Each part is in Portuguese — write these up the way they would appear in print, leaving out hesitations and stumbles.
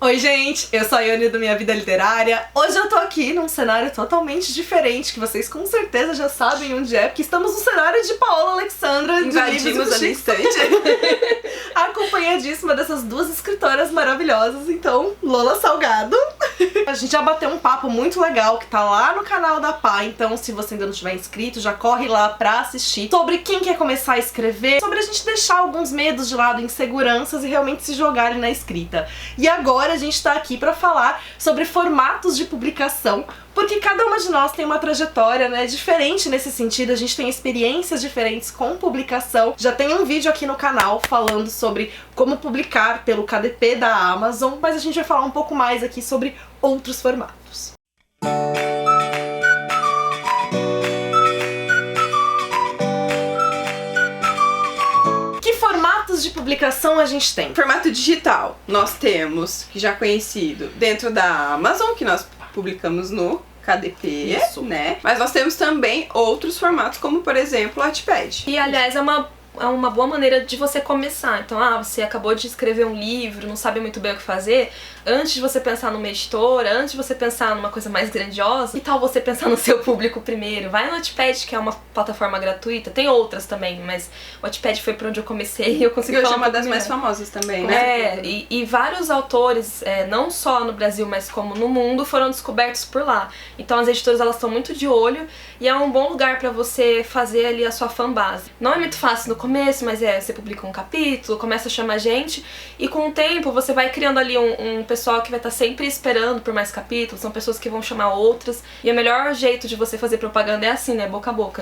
Oi gente, eu sou a Ione do Minha Vida Literária. Hoje eu tô aqui num cenário totalmente diferente, que vocês com certeza já sabem onde é, porque estamos no cenário de Paola Alexandra. Invadimos a estante. Acompanhadíssima dessas duas escritoras maravilhosas, então, Lola Salgado. A gente já bateu um papo muito legal que tá lá no canal da Pá, então se você ainda não tiver inscrito, já corre lá pra assistir. Sobre quem quer começar a escrever, sobre a gente deixar alguns medos de lado, inseguranças e realmente se jogarem na escrita. E agora a gente tá aqui pra falar sobre formatos de publicação, porque cada uma de nós tem uma trajetória, né, diferente nesse sentido, a gente tem experiências diferentes com publicação. Já tem um vídeo aqui no canal falando sobre como publicar pelo KDP da Amazon, mas a gente vai falar um pouco mais aqui sobre outros formatos. De publicação a gente tem? Formato digital, nós temos, que já conhecido, dentro da Amazon, que nós publicamos no KDP, Isso. né? Mas nós temos também outros formatos, como por exemplo o Wattpad. E aliás, é uma boa maneira de você começar. Então, você acabou de escrever um livro, não sabe muito bem o que fazer. Antes de você pensar numa editora, antes de você pensar numa coisa mais grandiosa, que tal você pensar no seu público primeiro? Vai no Wattpad, que é uma plataforma gratuita. Tem outras também, mas o Wattpad foi por onde eu comecei e eu consegui falar uma pouco das mais melhor. famosas também, né? E vários autores, não só no Brasil, mas como no mundo, foram descobertos por lá. Então as editoras, elas estão muito de olho e é um bom lugar pra você fazer ali a sua fanbase. Não é muito fácil no começo, mas você publica um capítulo, começa a chamar gente e com o tempo você vai criando ali um pessoal que vai estar sempre esperando por mais capítulos, são pessoas que vão chamar outras e o melhor jeito de você fazer propaganda é assim, né, boca a boca.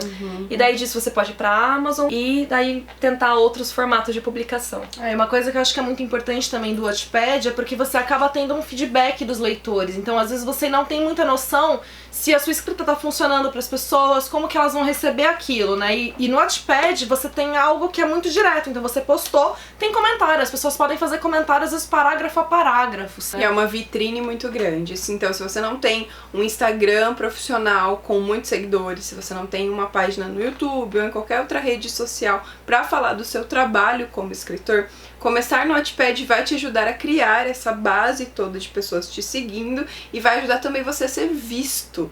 E daí disso você pode ir pra Amazon e daí tentar outros formatos de publicação. Uma coisa que eu acho que é muito importante também do Wattpad é porque você acaba tendo um feedback dos leitores, então às vezes você não tem muita noção se a sua escrita tá funcionando pras pessoas, como que elas vão receber aquilo, né? E no Wattpad você tem algo que é muito direto, então você postou, tem comentário, as pessoas podem fazer comentários, às vezes parágrafo a parágrafo. E é uma vitrine muito grande, então se você não tem um Instagram profissional com muitos seguidores, se você não tem uma página no YouTube ou em qualquer outra rede social pra falar do seu trabalho como escritor, começar no Wattpad vai te ajudar a criar essa base toda de pessoas te seguindo e vai ajudar também você a ser visto,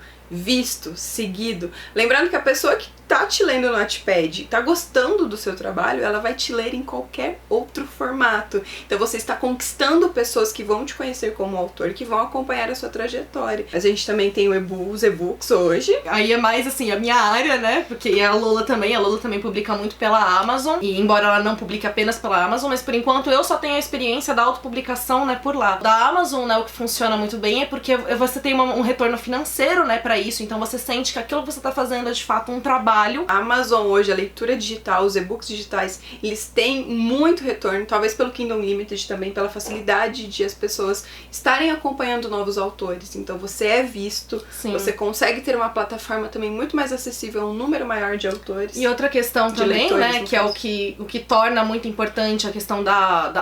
seguido. Lembrando que a pessoa que tá te lendo no Wattpad, tá gostando do seu trabalho, ela vai te ler em qualquer outro formato. Então você está conquistando pessoas que vão te conhecer como autor, que vão acompanhar a sua trajetória. Mas a gente também tem os e-books hoje. Aí é mais assim, a minha área, né? Porque a Lola também publica muito pela Amazon. E embora ela não publique apenas pela Amazon, mas por enquanto eu só tenho a experiência da autopublicação, né, por lá. Da Amazon, né, o que funciona muito bem é porque você tem um retorno financeiro, né, pra isso. Então você sente que aquilo que você tá fazendo é de fato um trabalho. A Amazon hoje, a leitura digital, os e-books digitais, eles têm muito retorno, talvez pelo Kindle Unlimited também, pela facilidade de as pessoas estarem acompanhando novos autores. Então você é visto, Sim. Você consegue ter uma plataforma também muito mais acessível a um número maior de autores. E outra questão também, leitores, né, que é o que torna muito importante a questão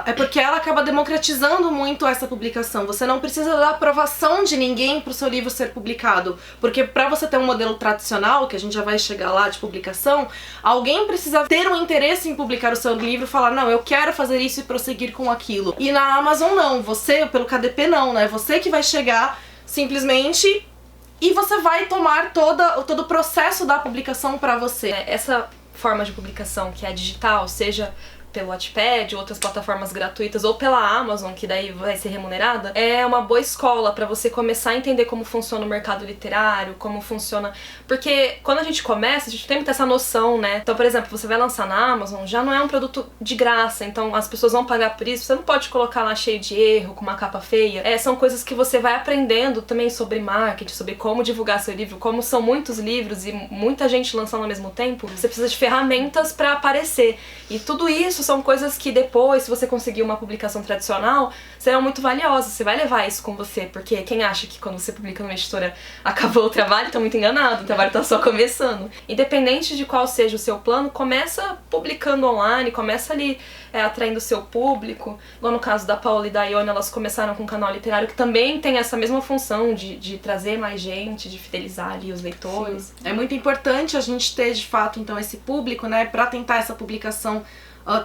é porque ela acaba democratizando muito essa publicação. Você não precisa da aprovação de ninguém pro seu livro ser publicado, porque pra você ter um modelo tradicional, que a gente já vai chegar lá, de publicação, alguém precisa ter um interesse em publicar o seu livro e falar, não, eu quero fazer isso e prosseguir com aquilo. E na Amazon não, você, pelo KDP não, né? Você que vai chegar simplesmente e você vai tomar todo o processo da publicação pra você. Essa forma de publicação que é digital, seja pelo Wattpad, outras plataformas gratuitas, ou pela Amazon, que daí vai ser remunerada, é uma boa escola pra você começar a entender como funciona o mercado literário, como funciona... Porque quando a gente começa, a gente tem que ter essa noção, né? Então, por exemplo, você vai lançar na Amazon, já não é um produto de graça, então as pessoas vão pagar por isso, você não pode colocar lá cheio de erro, com uma capa feia. São coisas que você vai aprendendo também sobre marketing, sobre como divulgar seu livro, como são muitos livros e muita gente lançando ao mesmo tempo, você precisa de ferramentas pra aparecer. E tudo isso são coisas que depois, se você conseguir uma publicação tradicional, serão muito valiosas. Você vai levar isso com você, porque quem acha que quando você publica numa editora acabou o trabalho, tá muito enganado, o trabalho tá só começando. Independente de qual seja o seu plano, começa publicando online, começa ali atraindo o seu público. Igual no caso da Paola e da Ione, elas começaram com um canal literário que também tem essa mesma função de trazer mais gente, de fidelizar ali os leitores. Sim. É muito importante a gente ter, de fato, então, esse público, né, pra tentar essa publicação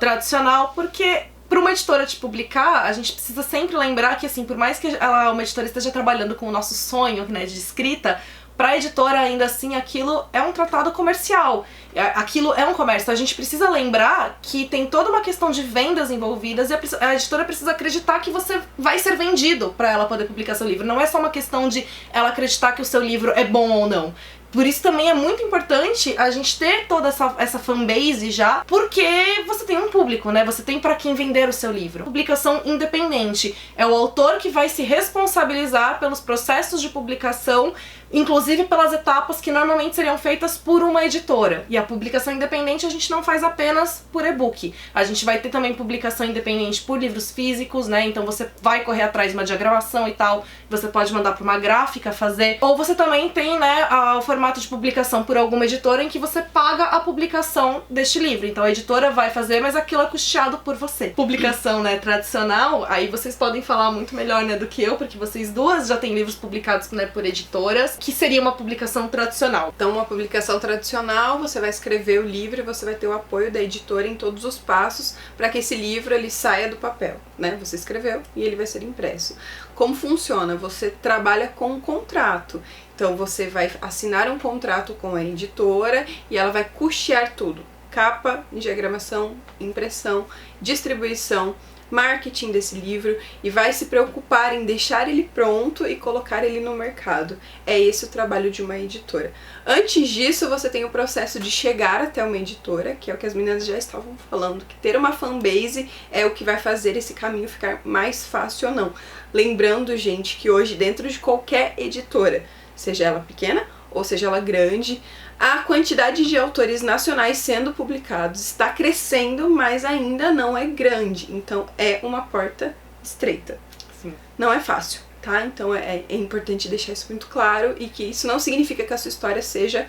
tradicional, porque para uma editora te publicar, a gente precisa sempre lembrar que, assim, por mais que uma editora esteja trabalhando com o nosso sonho, né, de escrita, para a editora, ainda assim, aquilo é um tratado comercial. Aquilo é um comércio. A gente precisa lembrar que tem toda uma questão de vendas envolvidas e a editora precisa acreditar que você vai ser vendido para ela poder publicar seu livro. Não é só uma questão de ela acreditar que o seu livro é bom ou não. Por isso também é muito importante a gente ter toda essa fanbase já, porque você tem um público, né? Você tem para quem vender o seu livro. Publicação independente. É o autor que vai se responsabilizar pelos processos de publicação, inclusive pelas etapas que normalmente seriam feitas por uma editora. E a publicação independente a gente não faz apenas por e-book. A gente vai ter também publicação independente por livros físicos, né? Então você vai correr atrás de uma diagramação e tal, você pode mandar para uma gráfica fazer. Ou você também tem, né, o formato de publicação por alguma editora em que você paga a publicação deste livro. Então a editora vai fazer, mas aquilo é custeado por você. Publicação, né, tradicional, aí vocês podem falar muito melhor, né, do que eu, porque vocês duas já têm livros publicados, né, por editoras, que seria uma publicação tradicional. Então, uma publicação tradicional, você vai escrever o livro e você vai ter o apoio da editora em todos os passos para que esse livro ele saia do papel, né? Você escreveu e ele vai ser impresso. Como funciona? Você trabalha com um contrato. Então, você vai assinar um contrato com a editora e ela vai custear tudo. Capa, diagramação, impressão, distribuição, marketing desse livro e vai se preocupar em deixar ele pronto e colocar ele no mercado. É esse o trabalho de uma editora. Antes disso, você tem o processo de chegar até uma editora, que é o que as meninas já estavam falando, que ter uma fanbase é o que vai fazer esse caminho ficar mais fácil ou não. Lembrando, gente, que hoje dentro de qualquer editora, seja ela pequena ou seja ela grande, a quantidade de autores nacionais sendo publicados está crescendo, mas ainda não é grande. Então é uma porta estreita. Sim. Não é fácil, tá? Então é importante deixar isso muito claro e que isso não significa que a sua história seja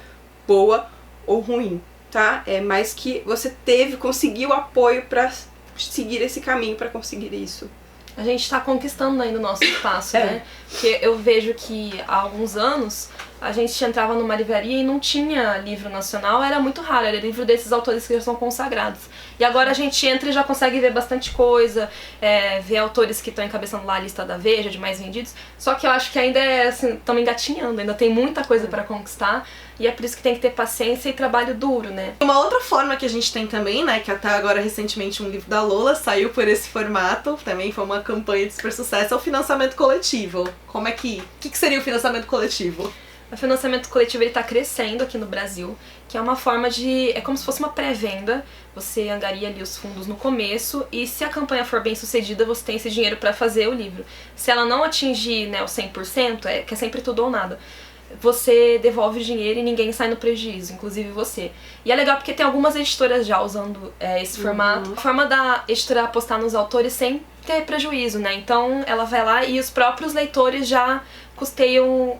boa ou ruim, tá? É mais que você conseguiu apoio para seguir esse caminho, para conseguir isso. A gente tá conquistando ainda o nosso espaço, né? Porque eu vejo que há alguns anos a gente entrava numa livraria e não tinha livro nacional, era muito raro, era livro desses autores que já são consagrados. E agora a gente entra e já consegue ver bastante coisa, ver autores que estão encabeçando lá a lista da Veja, de mais vendidos. Só que eu acho que ainda estamos engatinhando, ainda tem muita coisa para conquistar. E é por isso que tem que ter paciência e trabalho duro, né? Uma outra forma que a gente tem também, né, que até agora recentemente um livro da Lola saiu por esse formato, também foi uma campanha de super sucesso, é o financiamento coletivo. Como é que... O que seria o financiamento coletivo? O financiamento coletivo ele tá crescendo aqui no Brasil, que é uma forma de... é como se fosse uma pré-venda, você angaria ali os fundos no começo e se a campanha for bem sucedida, você tem esse dinheiro para fazer o livro. Se ela não atingir, né, o 100%, que é sempre tudo ou nada, você devolve o dinheiro e ninguém sai no prejuízo, inclusive você. E é legal porque tem algumas editoras já usando esse formato. A forma da editora apostar nos autores sem ter prejuízo, né? Então ela vai lá e os próprios leitores já custeiam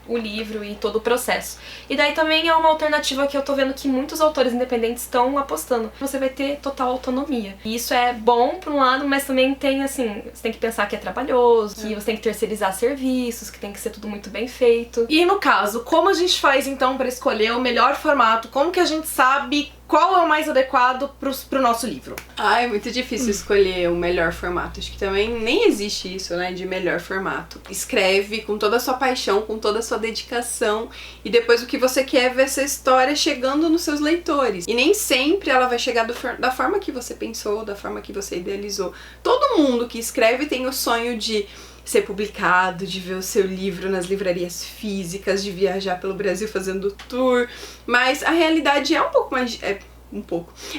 o livro e todo o processo. E daí também é uma alternativa que eu tô vendo que muitos autores independentes estão apostando. Você vai ter total autonomia. E isso é bom por um lado, mas também tem, assim, você tem que pensar que é trabalhoso, que você tem que terceirizar serviços, que tem que ser tudo muito bem feito. E no caso, como a gente faz então para escolher o melhor formato? Como que a gente sabe qual é o mais adequado pro nosso livro? É muito difícil escolher o melhor formato. Acho que também nem existe isso, né, de melhor formato. Escreve com toda a sua paixão, com toda a sua dedicação e depois o que você quer é ver essa história chegando nos seus leitores. E nem sempre ela vai chegar da forma que você pensou, da forma que você idealizou. Todo mundo que escreve tem o sonho de ser publicado, de ver o seu livro nas livrarias físicas, de viajar pelo Brasil fazendo tour, mas a realidade é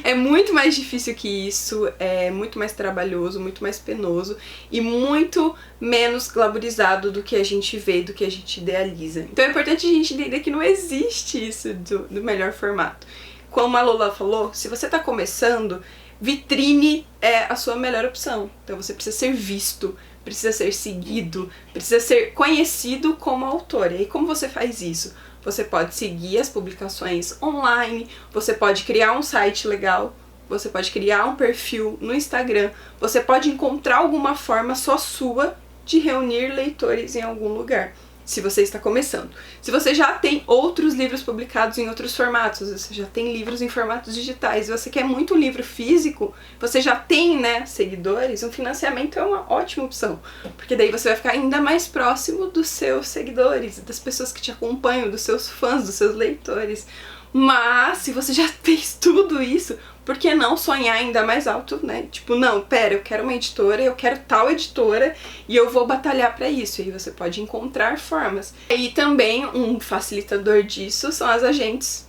é muito mais difícil que isso, é muito mais trabalhoso, muito mais penoso e muito menos glamourizado do que a gente vê, do que a gente idealiza. Então é importante a gente entender que não existe isso do melhor formato. Como a Lola falou, se você está começando, vitrine é a sua melhor opção. Então você precisa ser visto, precisa ser seguido, precisa ser conhecido como autor. E aí como você faz isso? Você pode seguir as publicações online, você pode criar um site legal, você pode criar um perfil no Instagram, você pode encontrar alguma forma só sua de reunir leitores em algum lugar. se você está começando. Se você já tem outros livros publicados em outros formatos, você já tem livros em formatos digitais, e você quer muito livro físico, você já tem, né, seguidores, um financiamento é uma ótima opção, porque daí você vai ficar ainda mais próximo dos seus seguidores, das pessoas que te acompanham, dos seus fãs, dos seus leitores. Mas, se você já fez tudo isso, por que não sonhar ainda mais alto, né? Tipo, não, pera, eu quero uma editora, eu quero tal editora e eu vou batalhar pra isso. E aí você pode encontrar formas. E também um facilitador disso são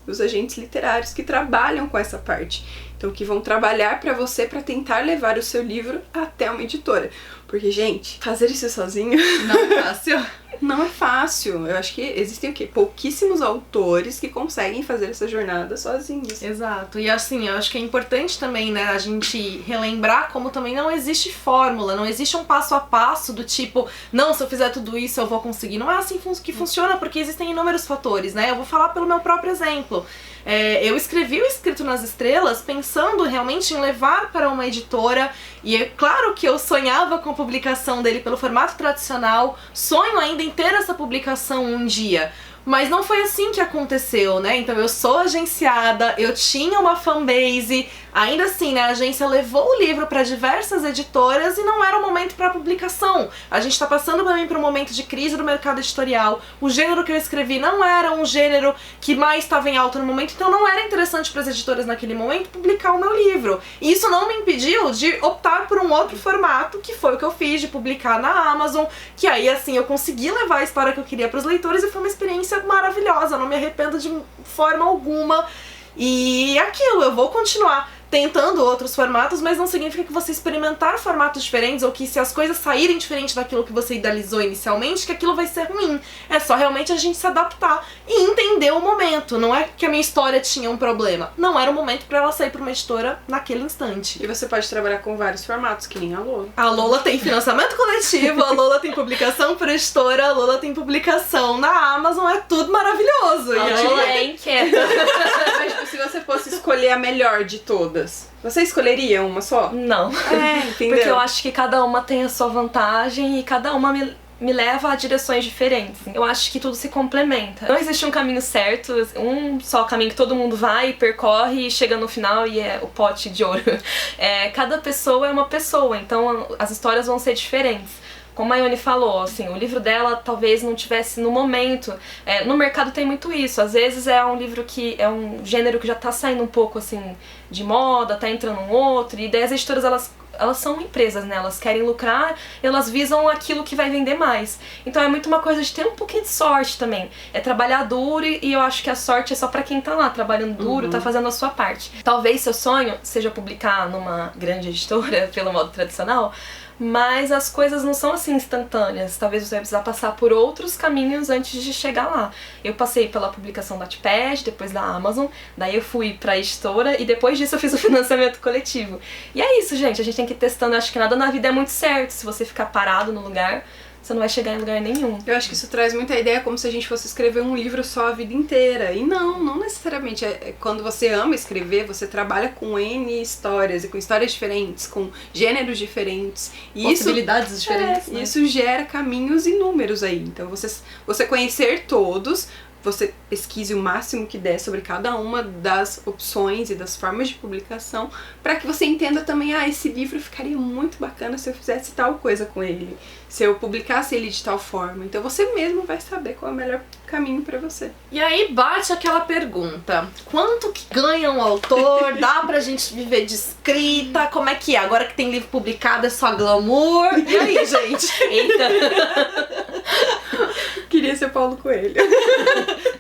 os agentes literários que trabalham com essa parte. Então, que vão trabalhar pra você pra tentar levar o seu livro até uma editora. Porque, gente, fazer isso sozinho Não é fácil. não é fácil. Eu acho que existem o quê? Pouquíssimos autores que conseguem fazer essa jornada sozinhos. Exato. E assim, eu acho que é importante também, né, a gente relembrar como também não existe fórmula, não existe um passo a passo do tipo, não, se eu fizer tudo isso eu vou conseguir. Não é assim que funciona, porque existem inúmeros fatores, né? Eu vou falar pelo meu próprio exemplo. Eu escrevi o Escrito nas Estrelas pensando realmente em levar para uma editora, e é claro que eu sonhava com a publicação dele pelo formato tradicional, sonho ainda em ter essa publicação um dia. Mas não foi assim que aconteceu, né? Então eu sou agenciada, eu tinha uma fanbase, ainda assim, né, a agência levou o livro para diversas editoras e não era o momento para publicação. A gente tá passando também por um momento de crise do mercado editorial. O gênero que eu escrevi não era um gênero que mais estava em alta no momento, então não era interessante para as editoras naquele momento publicar o meu livro. E isso não me impediu de optar por um outro formato, que foi o que eu fiz, de publicar na Amazon, que aí assim eu consegui levar a história que eu queria para os leitores e foi uma experiência maravilhosa, eu não me arrependo de forma alguma. E aquilo, eu vou continuar tentando outros formatos, mas não significa que você experimentar formatos diferentes ou que se as coisas saírem diferente daquilo que você idealizou inicialmente, que aquilo vai ser ruim. É só realmente a gente se adaptar e entender o momento. Não é que a minha história tinha um problema. Não era o momento pra ela sair pra uma editora naquele instante. E você pode trabalhar com vários formatos, que nem a Lola. A Lola tem financiamento coletivo, a Lola tem publicação por editora, a Lola tem publicação na Amazon, é tudo maravilhoso. A Lola é inquieta. Mas tipo, se você fosse escolher a melhor de todas, você escolheria uma só? Não. Entendeu? Porque eu acho que cada uma tem a sua vantagem e cada uma me leva a direções diferentes. Eu acho que tudo se complementa. Não existe um caminho certo, um só caminho que todo mundo vai, percorre e chega no final e é o pote de ouro. Cada pessoa é uma pessoa, então as histórias vão ser diferentes. Como a Ione falou, assim, o livro dela talvez não tivesse no momento. No mercado tem muito isso. Às vezes é um livro que é um gênero que já tá saindo um pouco assim de moda, tá entrando um outro, e daí as editoras elas são empresas, né? Elas querem lucrar, elas visam aquilo que vai vender mais. Então é muito uma coisa de ter um pouquinho de sorte também. É trabalhar duro e eu acho que a sorte é só pra quem tá lá trabalhando duro, tá fazendo a sua parte. Talvez seu sonho seja publicar numa grande editora, pelo modo tradicional, mas as coisas não são assim instantâneas. Talvez você vai precisar passar por outros caminhos antes de chegar lá. Eu passei pela publicação da Wattpad, depois da Amazon, daí eu fui pra editora e depois disso eu fiz o financiamento coletivo. E é isso, gente, a gente tem que ir testando. Eu acho que nada na vida é muito certo. Se você ficar parado no lugar, você não vai chegar em lugar nenhum. Eu acho que isso traz muita ideia como se a gente fosse escrever um livro só a vida inteira. E não necessariamente. Quando você ama escrever, você trabalha com N histórias e com histórias diferentes, com gêneros diferentes. E possibilidades diferentes, né? Isso gera caminhos inúmeros aí. Então você conhecer todos, você pesquise o máximo que der sobre cada uma das opções e das formas de publicação, para que você entenda também, esse livro ficaria muito bacana se eu fizesse tal coisa com ele, se eu publicasse ele de tal forma. Então você mesmo vai saber qual é o melhor caminho para você. E aí bate aquela pergunta, quanto que ganha um autor? Dá pra gente viver de escrita? Como é que é? Agora que tem livro publicado é só glamour? E aí, gente? Eita! Queria ser Paulo Coelho.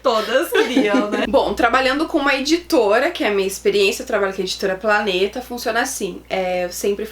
Todas queriam, né? Bom, trabalhando com uma editora, que é a minha experiência, eu trabalho com a editora Planeta, funciona assim. Eu sempre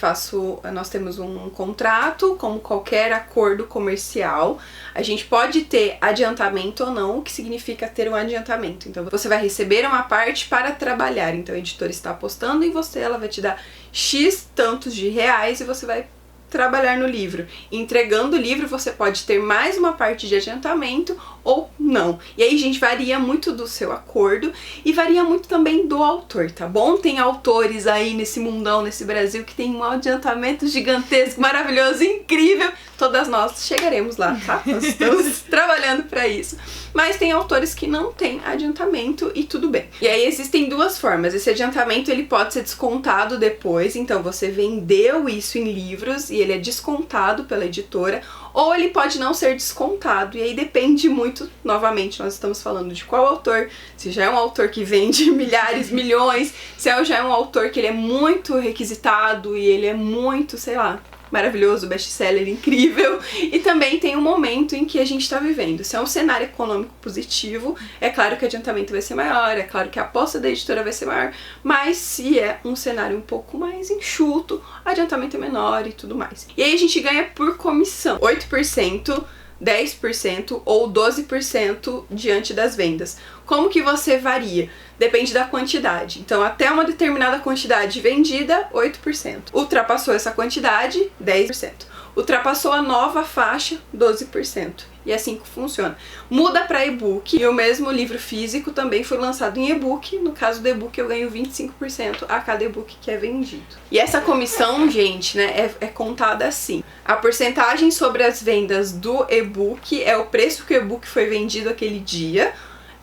nós temos um contrato, como qualquer acordo comercial. A gente pode ter adiantamento ou não, o que significa ter um adiantamento. Então você vai receber uma parte para trabalhar. Então a editora está apostando em você, ela vai te dar X tantos de reais e você vai trabalhar no livro. Entregando o livro, você pode ter mais uma parte de adiantamento ou não. E aí, gente, varia muito do seu acordo e varia muito também do autor, tá bom? Tem autores aí nesse mundão, nesse Brasil, que tem um adiantamento gigantesco, maravilhoso, incrível. Todas nós chegaremos lá, tá? Nós estamos trabalhando para isso. Mas tem autores que não têm adiantamento e tudo bem. E aí existem duas formas. Esse adiantamento ele pode ser descontado depois, então você vendeu isso em livros e ele é descontado pela editora, ou ele pode não ser descontado, e aí depende muito, novamente, nós estamos falando de qual autor, se já é um autor que vende milhares, milhões, se já é um autor que ele é muito requisitado e ele é muito, sei lá, maravilhoso, best-seller incrível, e também tem um momento em que a gente está vivendo. Se é um cenário econômico positivo, é claro que o adiantamento vai ser maior, é claro que a aposta da editora vai ser maior, mas se é um cenário um pouco mais enxuto, o adiantamento é menor e tudo mais. E aí a gente ganha por comissão, 8%, 10% ou 12% diante das vendas. Como que você varia? Depende da quantidade. Então, até uma determinada quantidade vendida, 8%. Ultrapassou essa quantidade, 10%. Ultrapassou a nova faixa, 12%. E é assim que funciona. Muda para e-book, e o mesmo livro físico também foi lançado em e-book. No caso do e-book, eu ganho 25% a cada e-book que é vendido. E essa comissão, gente, né, é contada assim. A porcentagem sobre as vendas do e-book é o preço que o e-book foi vendido aquele dia.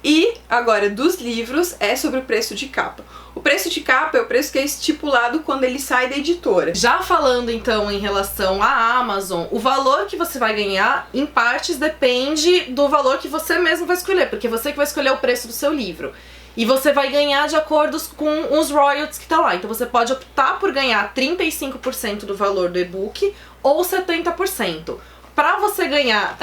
E agora, dos livros, é sobre o preço de capa. O preço de capa é o preço que é estipulado quando ele sai da editora. Já falando então em relação à Amazon, o valor que você vai ganhar, em partes, depende do valor que você mesmo vai escolher, porque você que vai escolher o preço do seu livro. E você vai ganhar de acordo com os royalties que tá lá. Então você pode optar por ganhar 35% do valor do e-book ou 70%. Pra você ganhar...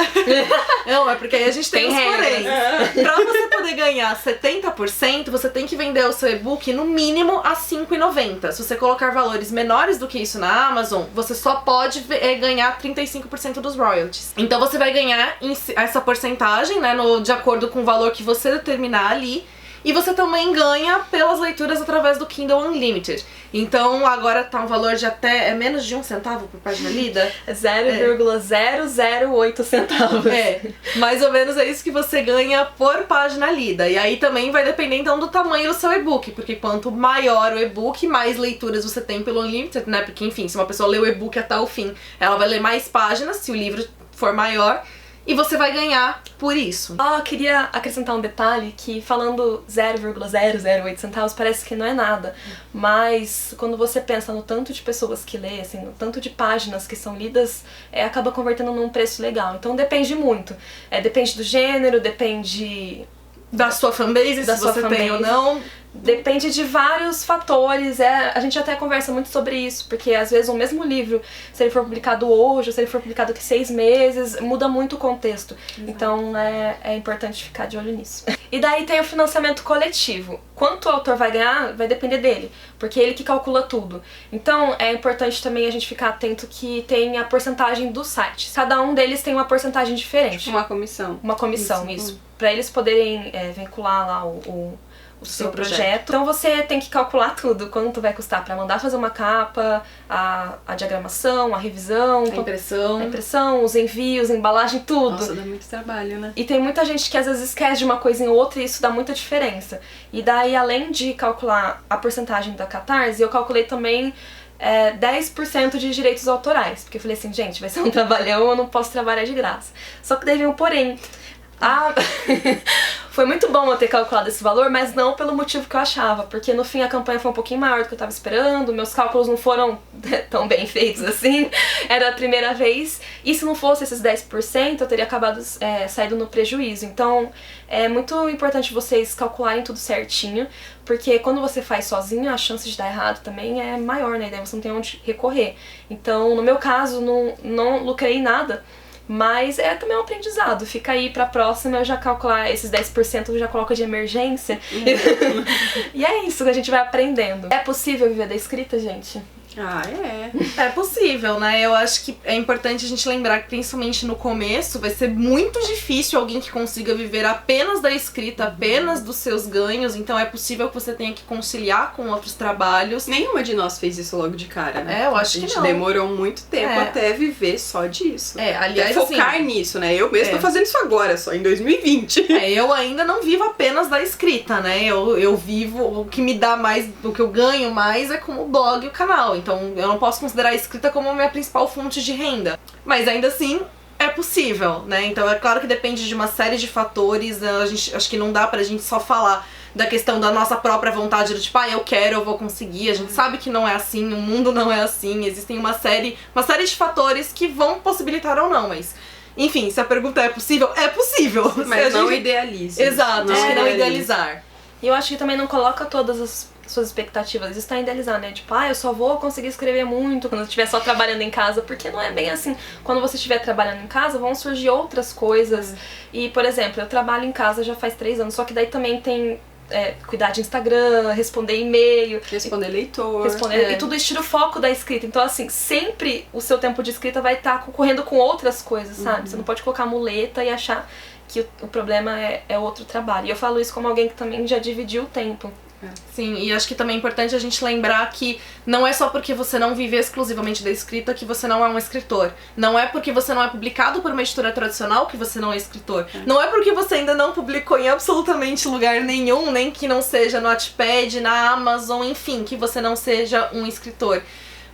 Não, é porque aí a gente tem os poréns. Pra você poder ganhar 70%, você tem que vender o seu e-book no mínimo a R$ 5,90. Se você colocar valores menores do que isso na Amazon, você só pode ganhar 35% dos royalties. Então você vai ganhar essa porcentagem, né, de acordo com o valor que você determinar ali. E você também ganha pelas leituras através do Kindle Unlimited. Então agora tá um valor de até menos de 1 centavo por página lida. 0,008 centavos. Mais ou menos é isso que você ganha por página lida. E aí também vai depender então do tamanho do seu e-book, porque quanto maior o e-book, mais leituras você tem pelo Unlimited, né? Porque enfim, se uma pessoa lê o e-book até o fim, ela vai ler mais páginas se o livro for maior. E você vai ganhar por isso. Queria acrescentar um detalhe que falando 0,008 centavos parece que não é nada. Mas quando você pensa no tanto de pessoas que lê, assim, no tanto de páginas que são lidas, acaba convertendo num preço legal. Então depende muito. Depende do gênero, depende... da sua fanbase, se você tem ou não. Depende de vários fatores, a gente até conversa muito sobre isso, porque às vezes o mesmo livro, se ele for publicado hoje, ou se ele for publicado daqui 6 meses, muda muito o contexto. Exato. Então é importante ficar de olho nisso. E daí tem o financiamento coletivo. Quanto o autor vai ganhar, vai depender dele, porque é ele que calcula tudo. Então é importante também a gente ficar atento que tem a porcentagem dos sites. Cada um deles tem uma porcentagem diferente. Tipo uma comissão. Uma comissão, isso. Pra eles poderem vincular lá o seu projeto. Então você tem que calcular tudo, quanto vai custar pra mandar fazer uma capa, a diagramação, a revisão, a impressão, os envios, a embalagem, tudo. Nossa, dá muito trabalho, né? E tem muita gente que às vezes esquece de uma coisa em outra e isso dá muita diferença. E daí, além de calcular a porcentagem da Catarse, eu calculei também 10% de direitos autorais. Porque eu falei assim, gente, vai ser um trabalhão, eu não posso trabalhar de graça. Só que daí veio um porém. Foi muito bom eu ter calculado esse valor, mas não pelo motivo que eu achava, porque no fim a campanha foi um pouquinho maior do que eu tava esperando, meus cálculos não foram tão bem feitos assim, era a primeira vez, e se não fosse esses 10%, eu teria acabado saído no prejuízo. Então é muito importante vocês calcularem tudo certinho, porque quando você faz sozinho, a chance de dar errado também é maior, né? Daí você não tem onde recorrer. Então, no meu caso, não lucrei nada, mas também um aprendizado. Fica aí pra próxima eu já calcular esses 10%, eu já coloco de emergência. E é isso que a gente vai aprendendo. É possível viver da escrita, gente? Ah, é. É possível, né? Eu acho que é importante a gente lembrar que, principalmente no começo, vai ser muito difícil alguém que consiga viver apenas da escrita, apenas dos seus ganhos. Então é possível que você tenha que conciliar com outros trabalhos. Nenhuma de nós fez isso logo de cara, né? É, eu acho que não. A gente demorou muito tempo até viver só disso. Aliás, até focar nisso, né? Eu mesmo tô fazendo isso agora, só em 2020. Eu ainda não vivo apenas da escrita, né? Eu vivo, o que me dá mais, o que eu ganho mais é com o blog e o canal. Então eu não posso considerar a escrita como a minha principal fonte de renda. Mas ainda assim, é possível, né? Então é claro que depende de uma série de fatores. Acho que não dá pra gente só falar da questão da nossa própria vontade, do tipo, eu quero, eu vou conseguir. A gente sabe que não é assim, o mundo não é assim. Existem uma série de fatores que vão possibilitar ou não, mas... Enfim, se a pergunta é possível, é possível. Mas não idealize. Exato, acho que não idealizar. E eu acho que também não coloca todas as suas expectativas. Isso tá idealizar, né? Tipo, eu só vou conseguir escrever muito quando eu estiver só trabalhando em casa. Porque não é bem assim. Quando você estiver trabalhando em casa, vão surgir outras coisas. E, por exemplo, eu trabalho em casa já faz 3 anos. Só que daí também tem... cuidar de Instagram, responder e-mail, responder leitor, e tudo isso tira o foco da escrita. Então, assim, sempre o seu tempo de escrita vai estar concorrendo com outras coisas, sabe? Você não pode colocar muleta e achar que o problema é outro trabalho. E eu falo isso como alguém que também já dividiu o tempo. Sim, e acho que também é importante a gente lembrar que não é só porque você não vive exclusivamente da escrita que você não é um escritor. Não é porque você não é publicado por uma editora tradicional que você não é escritor. Não é porque você ainda não publicou em absolutamente lugar nenhum, nem que não seja no Wattpad, na Amazon, enfim, que você não seja um escritor.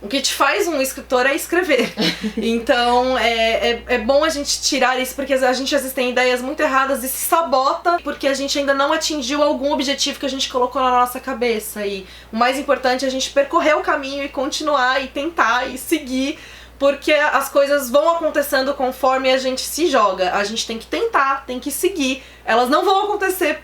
O que te faz um escritor é escrever. Então é bom a gente tirar isso, porque a gente às vezes tem ideias muito erradas e se sabota porque a gente ainda não atingiu algum objetivo que a gente colocou na nossa cabeça. E o mais importante é a gente percorrer o caminho e continuar e tentar e seguir, porque as coisas vão acontecendo conforme a gente se joga. A gente tem que tentar, tem que seguir. Elas não vão acontecer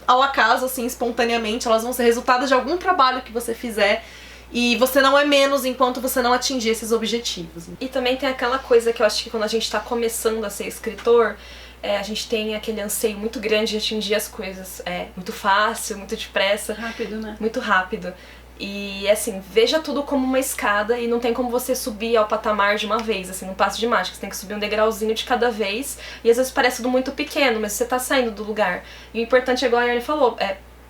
ao acaso, assim, espontaneamente. Elas vão ser resultado de algum trabalho que você fizer. E você não é menos enquanto você não atingir esses objetivos. E também tem aquela coisa que eu acho que quando a gente tá começando a ser escritor, a gente tem aquele anseio muito grande de atingir as coisas muito fácil, muito depressa. Rápido, né? Muito rápido. E assim, veja tudo como uma escada e não tem como você subir ao patamar de uma vez, assim, num passo de mágica. Você tem que subir um degrauzinho de cada vez e às vezes parece tudo muito pequeno, mas você tá saindo do lugar. E o importante, igual a Yarne falou,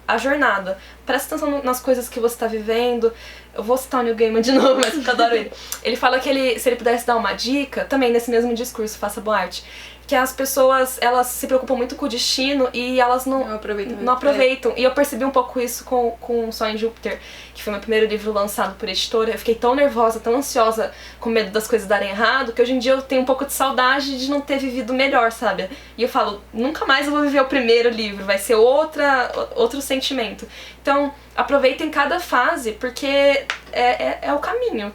a jornada. Presta atenção nas coisas que você tá vivendo. Eu vou citar o Neil Gaiman de novo, mas eu adoro ele. Ele fala que se ele pudesse dar uma dica, também nesse mesmo discurso, Faça Boa Arte, que as pessoas, elas se preocupam muito com o destino e elas não aproveitam. E eu percebi um pouco isso com o Sol em Júpiter, que foi meu primeiro livro lançado por editora. Eu fiquei tão nervosa, tão ansiosa, com medo das coisas darem errado, que hoje em dia eu tenho um pouco de saudade de não ter vivido melhor, sabe? E eu falo, nunca mais eu vou viver o primeiro livro, vai ser outro sentimento. Então, aproveitem cada fase, porque é o caminho.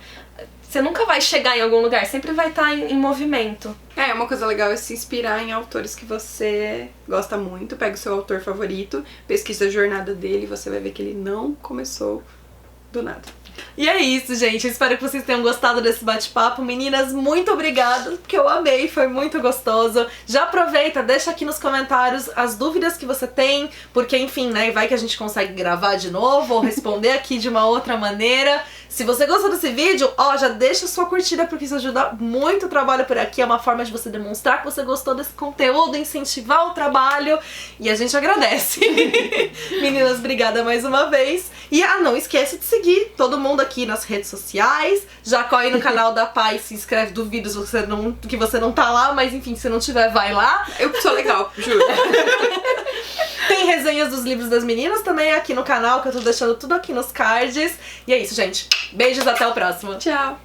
Você nunca vai chegar em algum lugar, sempre vai estar em movimento. Uma coisa legal é se inspirar em autores que você gosta muito. Pega o seu autor favorito, pesquisa a jornada dele e você vai ver que ele não começou do nada. E é isso, gente. Eu espero que vocês tenham gostado desse bate-papo. Meninas, muito obrigada, porque eu amei, foi muito gostoso. Já aproveita, deixa aqui nos comentários as dúvidas que você tem, porque enfim, né, vai que a gente consegue gravar de novo ou responder aqui de uma outra maneira. Se você gostou desse vídeo, já deixa sua curtida, porque isso ajuda muito o trabalho por aqui. É uma forma de você demonstrar que você gostou desse conteúdo, incentivar o trabalho, e a gente agradece. Meninas, obrigada mais uma vez. E não esquece de seguir todo mundo aqui nas redes sociais. Já corre no canal da Pá e se inscreve. Duvido que você não tá lá, mas enfim, se não tiver, vai lá. Eu sou legal, juro. Tem resenhas dos livros das meninas também aqui no canal, que eu tô deixando tudo aqui nos cards. E é isso, gente. Beijos, até o próximo. Tchau.